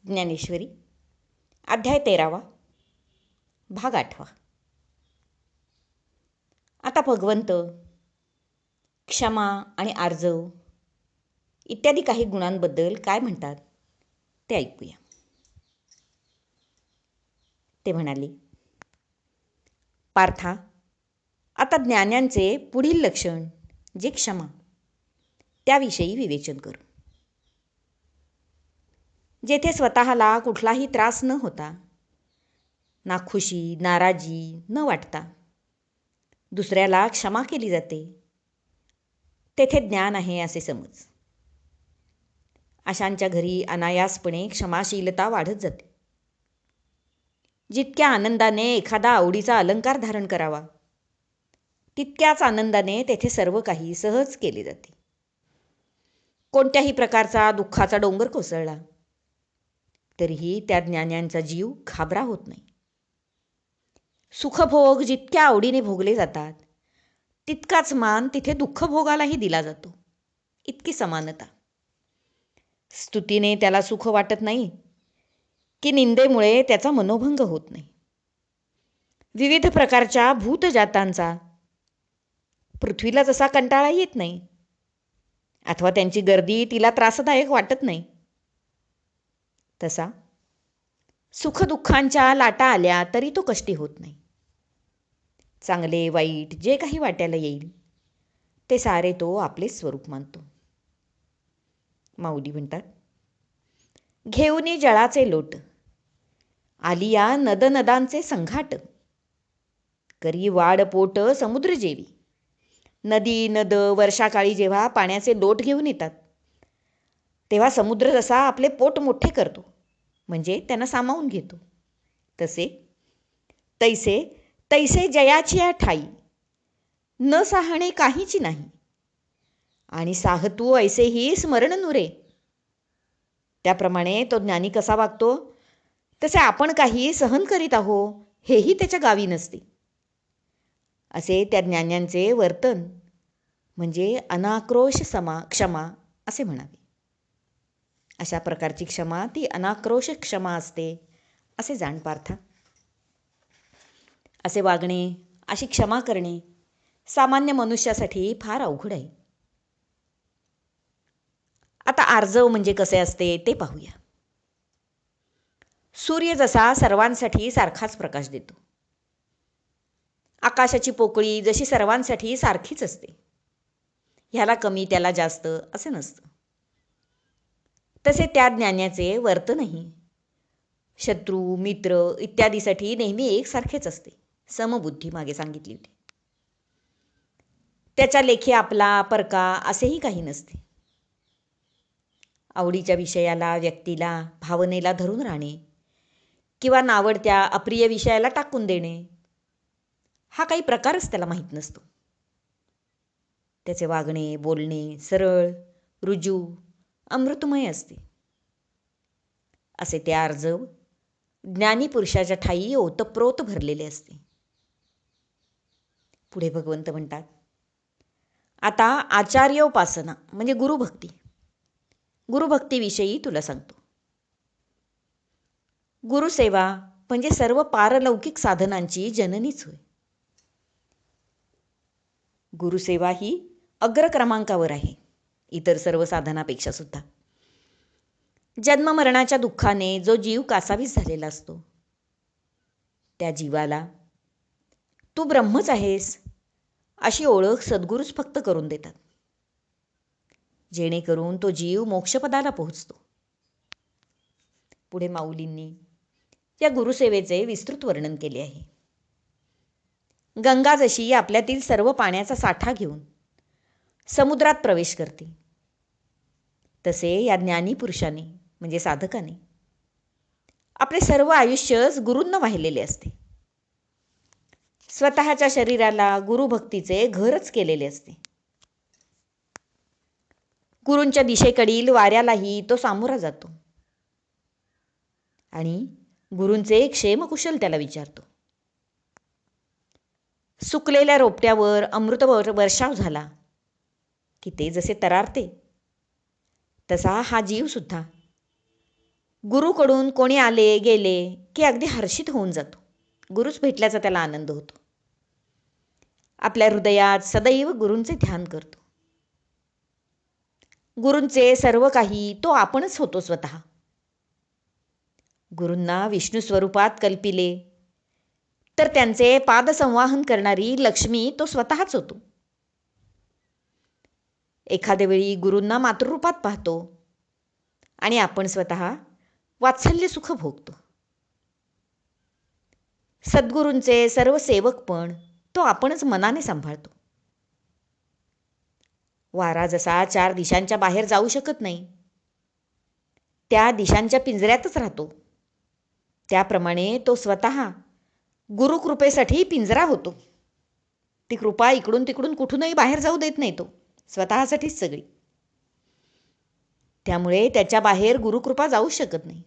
ज्ञानेश्वरी अध्याय 13 भाग 8. आता भगवंत क्षमा आणि आर्जव इत्यादी काही गुणांबद्दल काय म्हणतात ते ऐकूया. ते म्हणाले, पार्था, आता ज्ञान्यांचे पुढील लक्षण जे क्षमा त्याविषयी विवेचन करू. जेथे स्वतःला कुठलाही त्रास न होता, नाखुशी नाराजी न वाटता दुसऱ्याला क्षमा केली जाते, तेथे ज्ञान आहे असे समज. अशांच्या घरी अनायासपणे क्षमाशीलता वाढत जाते. जितक्या आनंदाने एखादा आवडीचा अलंकार धारण करावा, तितक्याच आनंदाने तेथे सर्व काही सहज केले जाते. कोणत्याही प्रकारचा दुःखाचा डोंगर कोसळला तरीही त्या ज्ञान्यांचा जीव घाबरा होत नाही. सुखभोग जितक्या आवडीने भोगले जातात, तितकाच मान तिथे दुःखभोगालाही दिला जातो. इतकी समानता. स्तुतीने त्याला सुख वाटत नाही की निंदेमुळे त्याचा मनोभंग होत नाही. विविध प्रकारच्या भूतजातांचा पृथ्वीला जसा कंटाळा येत नाही अथवा त्यांची गर्दी तिला त्रासदायक वाटत नाही, तसा सुखदुःखांच्या लाटा आल्या तरी तो कष्टी होत नाही. चांगले वाईट जे काही वाट्याला येईल ते सारे तो आपले स्वरूप मानतो. माऊली म्हणतात, घेऊनी जळाचे लोट आलिया नदनदांचे संघाट, करी वाड पोट समुद्र जेवी. नदी नद वर्षाकाळी जेव्हा पाण्याचे लोट घेऊन येतात, तेव्हा समुद्र जसा आपले पोट मोठे करतो, म्हणजे त्यांना सामावून घेतो, तसे तैसे तैसे जयाची ठाई न साहणे काहीची नाही, आणि साहतू ऐसेही स्मरण नुरे. त्याप्रमाणे तो ज्ञानी कसा वागतो, तसे आपण काही सहन करीत आहो हेही त्याच्या गावी नसते. असे त्या ज्ञान्यांचे वर्तन म्हणजे अनाक्रोश क्षमा असे म्हणावे. अशा प्रकारची क्षमा ती अनाक्रोश क्षमा असते असे जाण पार्था. असे वागणे, अशी क्षमा करणे सामान्य मनुष्यासाठी फार अवघड आहे. आता आर्जव म्हणजे कसे असते ते पाहूया. सूर्य जसा सर्वांसाठी सारखाच प्रकाश देतो, आकाशाची पोकळी जशी सर्वांसाठी सारखीच असते, ह्याला कमी त्याला जास्त असे नसतं, तसे त्या ज्ञानाचे वर्तनही शत्रू मित्र इत्यादीसाठी नेहमी एकसारखेच असते. समबुद्धी मागे सांगितली होती. त्याच्या लेखी आपला परका असेही काही नसते. आवडीच्या विषयाला व्यक्तीला भावनेला धरून राहणे किंवा नावडत्या अप्रिय विषयाला टाकून देणे हा काही प्रकारच त्याला माहीत नसतो. त्याचे वागणे बोलणे सरळ रुजू अमृतमय असते. असे ते आर्जव ज्ञानी पुरुषाच्या ठायी ओतप्रोत भरलेले असते. पुढे भगवंत म्हणतात, आता आचार्योपासना म्हणजे गुरुभक्ती, गुरुभक्तीविषयी तुला सांगतो. गुरुसेवा म्हणजे सर्व पारलौकिक साधनांची जननीच होय. गुरुसेवा ही अग्रक्रमांकावर आहे इतर सर्व साधनापेक्षा सुद्धा. जन्ममरणाच्या दुःखाने जो जीव कासावीस झालेला असतो, त्या जीवाला तू ब्रह्मच आहेस अशी ओळख सद्गुरूच फक्त करून देतात, जेणेकरून तो जीव मोक्षपदाला पोहोचतो. पुढे माऊलींनी या गुरुसेवेचे विस्तृत वर्णन केले आहे. गंगा जशी आपल्यातील सर्व पाण्याचा साठा घेऊन समुद्रात प्रवेश करते, तसे या ज्ञानी पुरुषाने म्हणजे साधकाने आपले सर्व आयुष्यच गुरूंना वाहिलेले असते. स्वतःच्या शरीराला गुरुभक्तीचे घरच केलेले असते. गुरूंच्या दिशेकडील वाऱ्यालाही तो सामोरा जातो आणि गुरूंचे क्षेमकुशल त्याला विचारतो. सुकलेल्या रोपट्यावर अमृत वर्षाव झाला की ते जसे तरारते, तसा हा जीव सुद्धा गुरुकडून कोणी आले गेले की अगदी हर्षित होऊन जातो. गुरुच भेटल्याचा त्याला आनंद होतो. आपल्या हृदयात सदैव गुरूंचे ध्यान करतो. गुरूंचे सर्व काही तो आपणच होतो स्वतः. गुरूंना विष्णू स्वरूपात कल्पिले तर त्यांचे पादसंवाहन करणारी लक्ष्मी तो स्वतःच होतो. एखाद्या वेळी गुरूंना मातृरूपात पाहतो आणि आपण स्वतः वात्सल्य सुख भोगतो. सद्गुरूंचे सर्व सेवकपण तो आपणच मनाने सांभाळतो. वारा जसा 4 दिशांच्या बाहेर जाऊ शकत नाही, त्या दिशांच्या पिंजऱ्यातच राहतो, त्याप्रमाणे तो स्वतः गुरुकृपेसाठी पिंजरा होतो. ती कृपा इकडून तिकडून कुठूनही बाहेर जाऊ देत नाही तो, स्वतःसाठीच सगळी. त्यामुळे त्याच्या बाहेर गुरुकृपा जाऊ शकत नाही.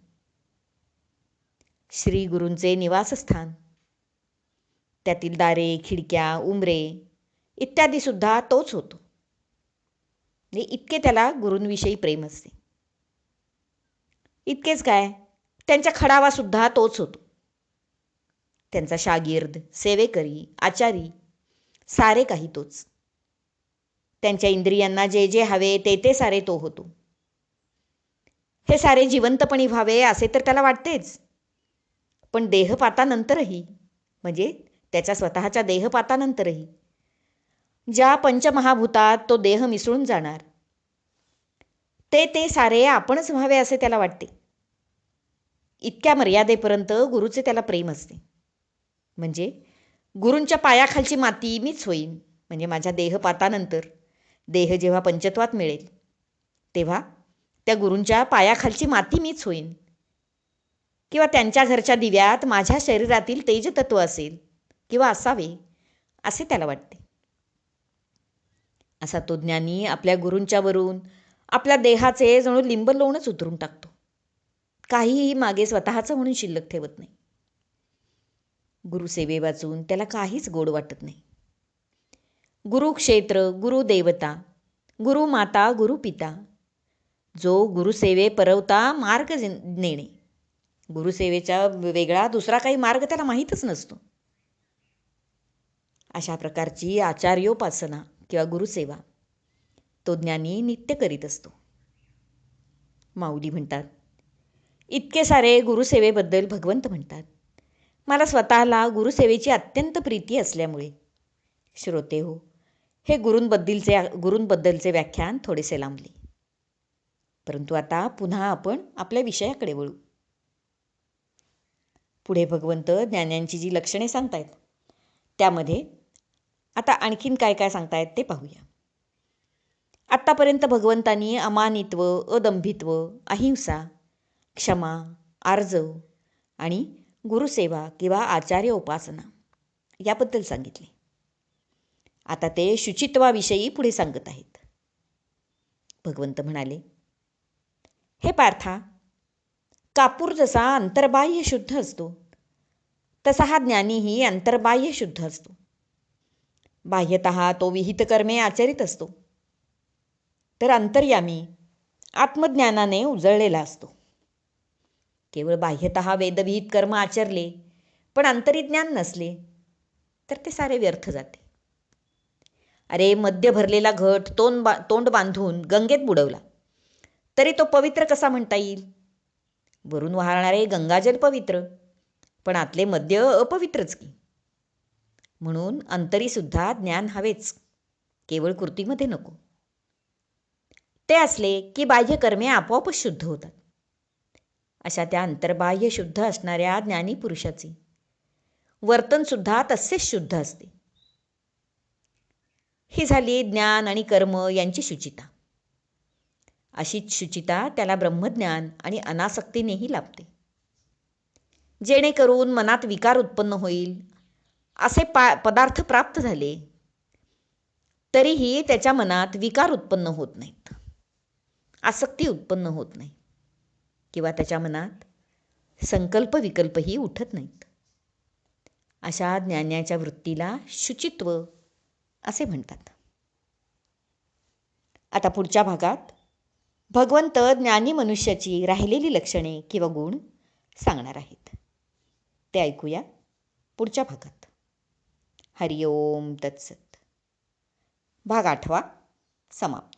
श्री गुरूंचे निवासस्थान, त्यातील दारे, खिडक्या, उंबरे इत्यादी सुद्धा तोच होतो. इतके त्याला गुरूंविषयी प्रेम असते. इतकेच काय, त्यांच्या खडावा सुद्धा तोच होतो. त्यांचा शागिर्द, सेवेकरी, आचारी सारे काही तोच. त्यांच्या इंद्रियांना जे जे हवे ते ते सारे तो होतो. हे सारे जिवंतपणी व्हावे असे तर त्याला वाटतेच, पण देहपातानंतरही, म्हणजे त्याच्या स्वतःच्या देहपातानंतरही ज्या पंचमहाभूतात तो देह मिसळून जाणार ते ते सारे आपणच व्हावे असे त्याला वाटते. इतक्या मर्यादेपर्यंत गुरुचे त्याला प्रेम असते. म्हणजे गुरूंच्या पायाखालची माती मीच होईन, म्हणजे माझ्या देहपातानंतर देह जेव्हा पंचत्वात मिळेल तेव्हा त्या गुरूंच्या पायाखालची माती मीच होईन, किंवा त्यांच्या घरच्या दिव्यात माझ्या शरीरातील तेजतत्व असेल किंवा असावे असे त्याला वाटते. असा तो ज्ञानी आपल्या गुरूंच्या वरून आपल्या देहाचे जणू लिंब लोणच उतरून टाकतो. काहीही मागे स्वतःचं म्हणून शिल्लक ठेवत नाही. गुरुसेवे वाचून त्याला काहीच गोड वाटत नाही. गुरुक्षेत्र, गुरुदेवता, गुरुमाता, गुरुपिता, जो गुरुसेवे परवता मार्ग नेणे, गुरुसेवेचा वेगळा दुसरा काही मार्ग त्याला माहीतच नसतो. अशा प्रकारची आचार्योपासना किंवा गुरुसेवा तो ज्ञानी नित्य करीत असतो. माऊली म्हणतात, इतके सारे गुरुसेवेबद्दल भगवंत म्हणतात, मला स्वतःला गुरुसेवेची अत्यंत प्रीती असल्यामुळे श्रोते हो, हे गुरूंबद्दलचे व्याख्यान थोडेसे लांबले. परंतु आता पुन्हा आपण आपल्या विषयाकडे वळू. पुढे भगवंत ज्ञानांची जी लक्षणे सांगतायत त्यामध्ये आता आणखीन काय काय सांगतायत ते पाहूया. आत्तापर्यंत भगवंतांनी अमानित्व, अदंभित्व, अहिंसा, क्षमा, आर्जव आणि गुरुसेवा किंवा आचार्य उपासना याबद्दल सांगितले. आता ते शुचित्वाविषयी पुढे सांगत आहेत. भगवंत म्हणाले, हे पार्था, कापूर जसा अंतर्बाह्य शुद्ध असतो तसा हा ज्ञानीही अंतर्बाह्य शुद्ध असतो. बाह्यतः तो विहित कर्मे आचरित असतो, तर अंतर्यामी आत्मज्ञानाने उजळलेला असतो. केवळ बाह्यतः वेदविहित कर्म आचरले पण अंतरिज्ञान नसले तर ते सारे व्यर्थ जाते. अरे, मद्य भरलेला घट तोंड बांधून गंगेत बुडवला तरी तो पवित्र कसा म्हणता येईल? वरून वाहणारे गंगाजल पवित्र, पण आतले मद्य अपवित्रच की. म्हणून अंतरीसुद्धा ज्ञान हवेच, केवळ कृतीमध्ये नको. ते असले की बाह्य कर्मे आपोआपच शुद्ध होतात. अशा त्या अंतर्बाह्य शुद्ध असणाऱ्या ज्ञानी पुरुषाचे वर्तनसुद्धा तसेच शुद्ध असते. ही झाली ज्ञान आणि कर्म यांची शुचिता. अशीच शुचिता त्याला ब्रह्मज्ञान आणि अनासक्तीनेही लाभते. जेणेकरून मनात विकार उत्पन्न होईल असे पदार्थ प्राप्त झाले तरीही त्याच्या मनात विकार उत्पन्न होत नाहीत, आसक्ती उत्पन्न होत नाही, किंवा त्याच्या मनात संकल्प विकल्पही उठत नाहीत. अशा ज्ञानाच्या वृत्तीला शुचित्व असे म्हणतात. आता पुढच्या भागात भगवंत ज्ञानी मनुष्याची राहिलेली लक्षणे किंवा गुण सांगणार आहेत. ते ऐकूया पुढच्या भागात. हरिओम तत्सत. भाग 8 समाप्त.